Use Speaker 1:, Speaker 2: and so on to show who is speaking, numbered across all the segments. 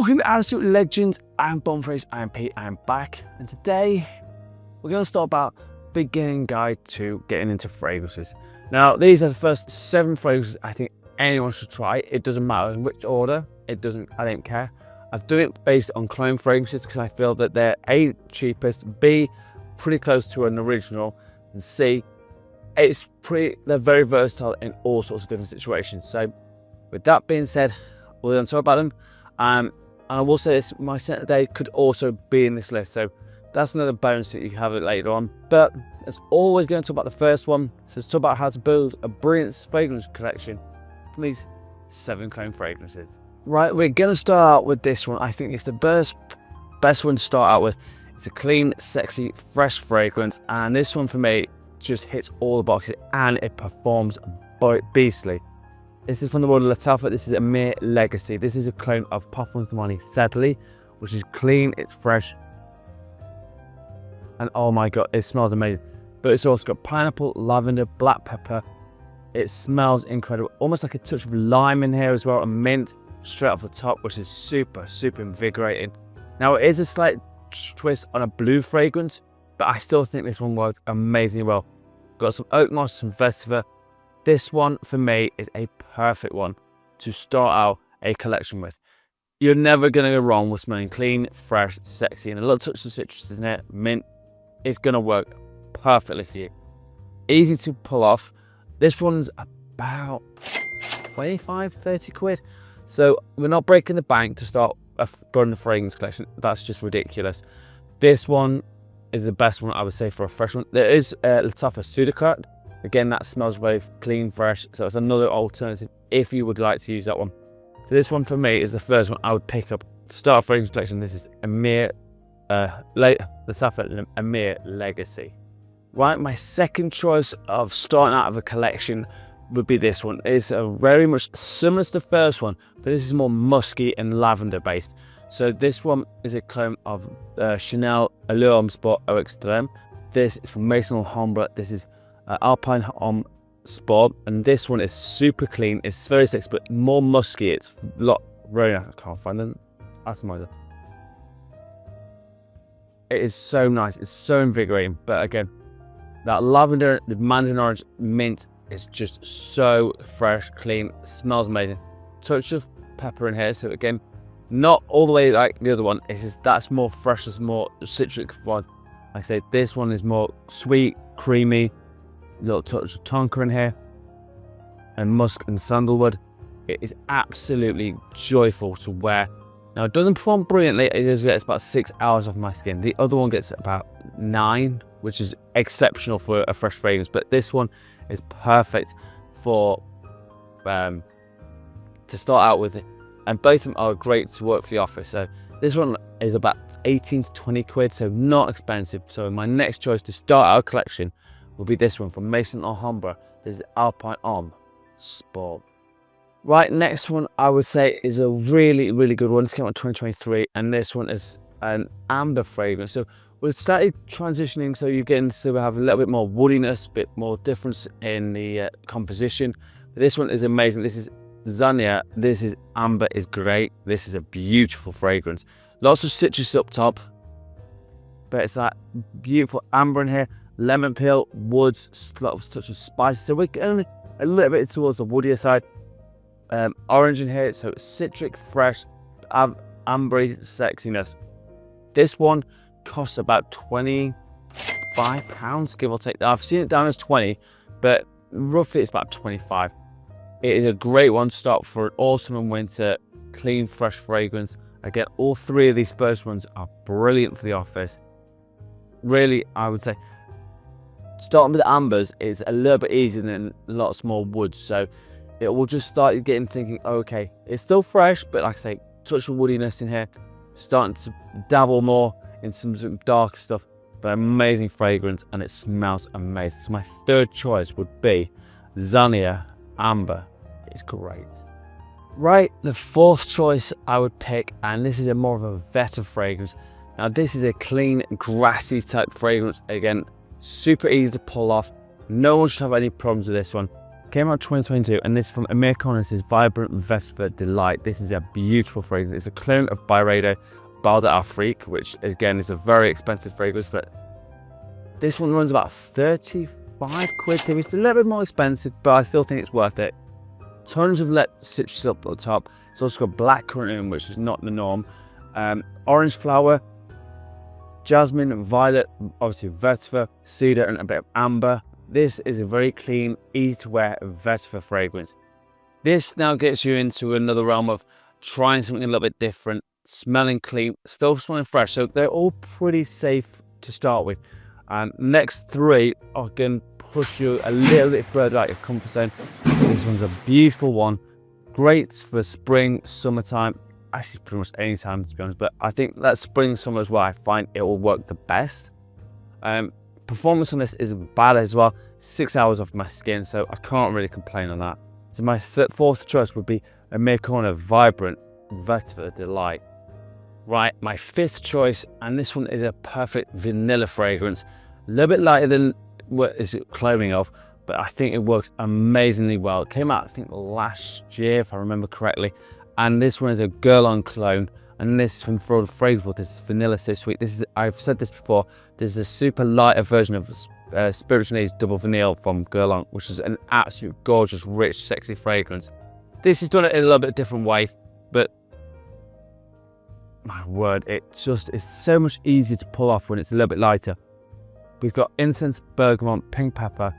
Speaker 1: Welcome absolute legends, I'm Bonface, I'm Pete, I'm back, and today we're going to start about beginning guide to getting into fragrances. Now these are the first 7 fragrances I think anyone should try. It doesn't matter in which order, I don't care. I've done it based on clone fragrances because I feel that they're A, cheapest, B, pretty close to an original, and C, they're very versatile in all sorts of different situations. So with that being said, we're going to talk about them. And I will say this, my scent today could also be in this list, so that's another bonus that you can have it later on. But as always, going to talk about the first one. So let's talk about how to build a brilliant fragrance collection from these 7 clone fragrances. Right, we're going to start out with this one. I think it's the best one to start out with. It's a clean, sexy, fresh fragrance, and this one for me just hits all the boxes and it performs beastly. This is from the world of Lattafa. This is Amir Legacy. This is a clone of Parfums de Money Sadly, which is clean, it's fresh, and oh my god, it smells amazing. But it's also got pineapple, lavender, black pepper. It smells incredible, almost like a touch of lime in here as well, and mint straight off the top, which is super invigorating. Now it is a slight twist on a blue fragrance, but I still think this one works amazingly well. Got some oak moss, some vetiver. This one for me is a perfect one to start out a collection with. You're never going to go wrong with smelling clean, fresh, sexy, and a little touch of citrus in it, mint. It's going to work perfectly for you. Easy to pull off. This one's about 25-30 quid. So we're not breaking the bank to start building the fragrance collection. That's just ridiculous. This one is the best one I would say for a fresh one. There is Lattafa Sudocrate. Again, that smells very clean, fresh, so it's another alternative if you would like to use that one. So this one for me is the first one I would pick up to start a fragrance collection. This is Lattafa Amir Legacy. Right, my second choice of starting out of a collection would be this one. It's very much similar to the first one, but this is more musky and lavender based. So this one is a clone of Chanel Allure Homme Sport Eau Extreme. This is from Maison Alhambra. This is Alpine Homme Sport, and this one is super clean. It's very sexy, but more musky. It's a lot. Really, I can't find them. Atomizer. It is so nice. It's so invigorating. But again, that lavender, the mandarin orange, mint is just so fresh, clean. Smells amazing. Touch of pepper in here. So again, not all the way like the other one. It's just that's more fresh. It's more citric one. Like I say, this one is more sweet, creamy. Little touch of tonka in here, and musk and sandalwood. It is absolutely joyful to wear. Now it doesn't perform brilliantly. It just gets about 6 hours off my skin. The other one gets about 9, which is exceptional for a fresh fragrance. But this one is perfect for to start out with, and both of them are great to work for the office. So this one is about 18 to 20 quid, so not expensive. So my next choice to start our collection will be this one from Maison Alhambra. This is Alpine Homme Sport. Right, next one I would say is a really good one. This came out in 2023, and this one is an amber fragrance. So we've started transitioning, so you're getting to have a little bit more woodiness, a bit more difference in the composition. But this one is amazing. This is Zania. This is amber, is great. This is a beautiful fragrance. Lots of citrus up top, but it's that beautiful amber in here. Lemon peel, woods, lots of touch of spice. So we're going a little bit towards the woodier side. Orange in here, so citric, fresh, ambery sexiness. This one costs about £25, give or take. I've seen it down as 20, but roughly it's about 25. It is a great one to start for an autumn and winter, clean, fresh fragrance. Again, all 3 of these first ones are brilliant for the office. Really, I would say starting with the ambers is a little bit easier than lots more woods, so it will just start you getting thinking, okay, it's still fresh, but like I say, touch of woodiness in here, starting to dabble more in some darker stuff, but amazing fragrance, and it smells amazing. So my third choice would be Zania Amber. It's great. Right, the fourth choice I would pick, and this is a more of a vetiver fragrance. Now this is a clean, grassy type fragrance. Again, super easy to pull off. No one should have any problems with this one. Came out 2022, and this is from Amir Khan. This is Vibrant Vetiver Delight. This is a beautiful fragrance. It's a clone of Byredo Balde Afrique, which again is a very expensive fragrance, but this one runs about 35 quid. It's a little bit more expensive, but I still think it's worth it. Tons of citrus up the top. It's also got blackcurrant in, which is not the norm. Orange flower, jasmine, violet, obviously vetiver, cedar, and a bit of amber. This is a very clean, easy to wear vetiver fragrance. This now gets you into another realm of trying something a little bit different, smelling clean, still smelling fresh. So they're all pretty safe to start with. And next three are going to push you a little bit further out your comfort zone. This one's a beautiful one, great for spring, summertime, actually pretty much any time to be honest, but I think that spring, summer is where I find it will work the best. Performance on this is bad as well, 6 hours off my skin, so I can't really complain on that. So my fourth choice would be Amir Khan Vibrant Vetiver Delight. Right, my fifth choice, and this one is a perfect vanilla fragrance. A little bit lighter than what is it cloning of, but I think it works amazingly well. It came out, I think, last year, if I remember correctly. And this one is a Guerlain clone, and this is from Flora Fragrable. This is Vanilla So Sweet. This is, I've said this before, this is a super lighter version of Spiritual Needs Double Vanille from Guerlain, which is an absolute gorgeous, rich, sexy fragrance. This is done it in a little bit different way, but my word, it's so much easier to pull off when it's a little bit lighter. We've got incense, bergamot, pink pepper,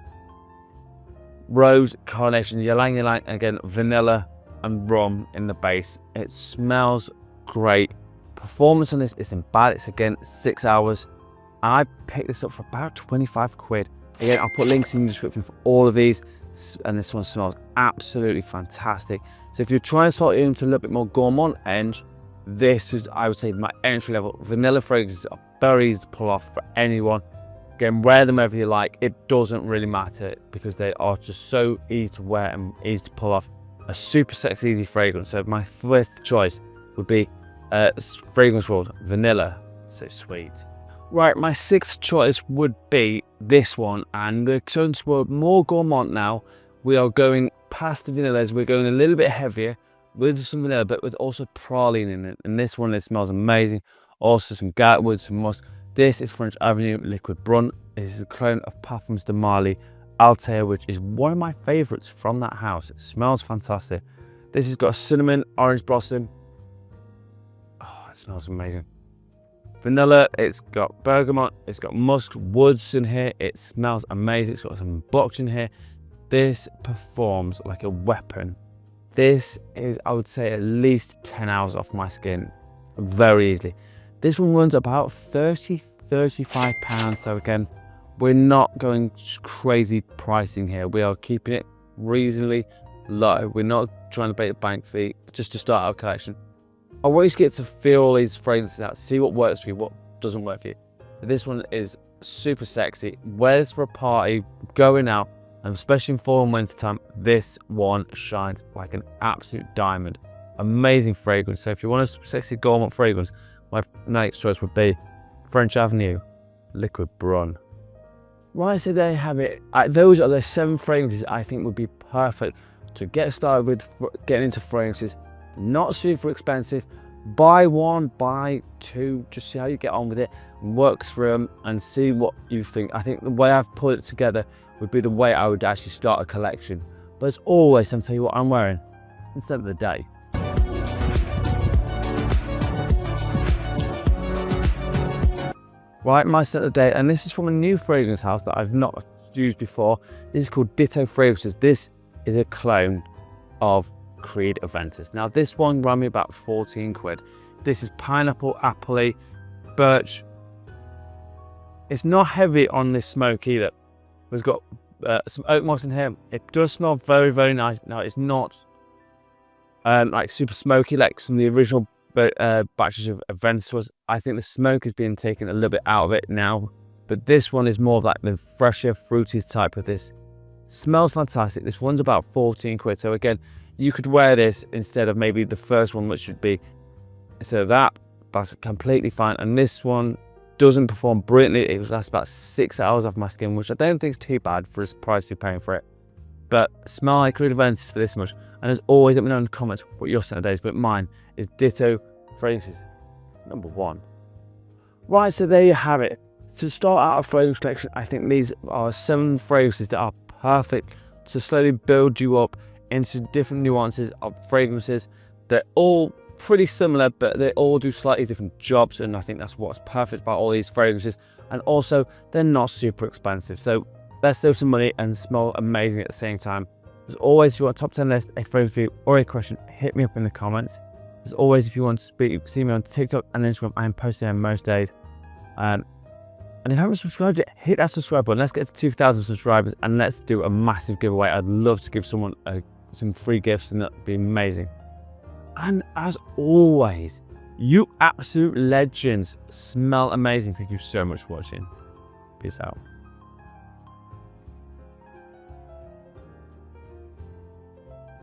Speaker 1: rose, carnation, ylang ylang, again vanilla and rum in the base. It smells great. Performance on this isn't bad. It's again 6 hours. I picked this up for about 25 quid. Again, I'll put links in the description for all of these, and this one smells absolutely fantastic. So if you're trying to sort it into a little bit more gourmand end, this is, I would say, my entry level. Vanilla fragrances are very easy to pull off for anyone. Again, wear them wherever you like. It doesn't really matter because they are just so easy to wear and easy to pull off. A super sexy, easy fragrance. So my fifth choice would be Fragrance World Vanilla So Sweet. Right, my sixth choice would be this one, and since we're more gourmand now, we are going past the vanillas. We're going a little bit heavier with some vanilla, but with also praline in it. And this one, it smells amazing. Also some Gatwood, some musk. This is French Avenue Liquid Brun. This is a clone of Parfums de Marly Altair, which is one of my favorites from that house. It smells fantastic. This has got cinnamon, orange blossom. Oh, it smells amazing. Vanilla, it's got bergamot, it's got musk, woods in here. It smells amazing. It's got some box in here. This performs like a weapon. This is, I would say, at least 10 hours off my skin very easily. This one runs about 30-35 pounds. So again, we're not going crazy pricing here. We are keeping it reasonably low. We're not trying to bait the bank fee just to start our collection. I always get to feel all these fragrances out, see what works for you, what doesn't work for you. This one is super sexy. Wear this for a party, going out, and especially in fall and winter time, this one shines like an absolute diamond. Amazing fragrance. So if you want a sexy gourmand fragrance, my next choice would be French Avenue Liquid Brun. Right, so there you have it. Those are the 7 fragrances I think would be perfect to get started with getting into fragrances. Not super expensive. Buy one, buy two, just see how you get on with it, work through them and see what you think. I think the way I've put it together would be the way I would actually start a collection. But as always, I'm telling you what I'm wearing instead of the day. Right, my scent of the day, and this is from a new fragrance house that I've not used before. This is called Ditto Fragrances. This is a clone of Creed Aventus. Now this one ran me about 14 quid. This is pineapple, appley, birch. It's not heavy on this smoke either. It's got some oak moss in here. It does smell very, very nice. Now it's not like super smoky like some of the original batches of Aventus was. I think the smoke is being taken a little bit out of it now, but this one is more of like the fresher, fruity type of this. Smells fantastic. This one's about 14 quid. So again, you could wear this instead of maybe the first one, which should be instead of that. That's completely fine. And this one doesn't perform brilliantly. It lasts about 6 hours off my skin, which I don't think is too bad for the price you're paying for it. but smell like Creed Aventus for this much. And as always, let me know in the comments what your scent of the day is, but mine is Ditto Fragrances number 1. Right, so there you have it. To start out a fragrance collection, I think these are 7 fragrances that are perfect to slowly build you up into different nuances of fragrances. They're all pretty similar, but they all do slightly different jobs, and I think that's what's perfect about all these fragrances. And also, they're not super expensive, so let's save some money and smell amazing at the same time. As always, if you want a top 10 list, a fragrance review, or a question, hit me up in the comments. As always, if you want to see me on TikTok and Instagram, I am posting there most days. And if you haven't subscribed yet, hit that subscribe button. Let's get to 2,000 subscribers and let's do a massive giveaway. I'd love to give someone some free gifts, and that'd be amazing. And as always, you absolute legends smell amazing. Thank you so much for watching. Peace out.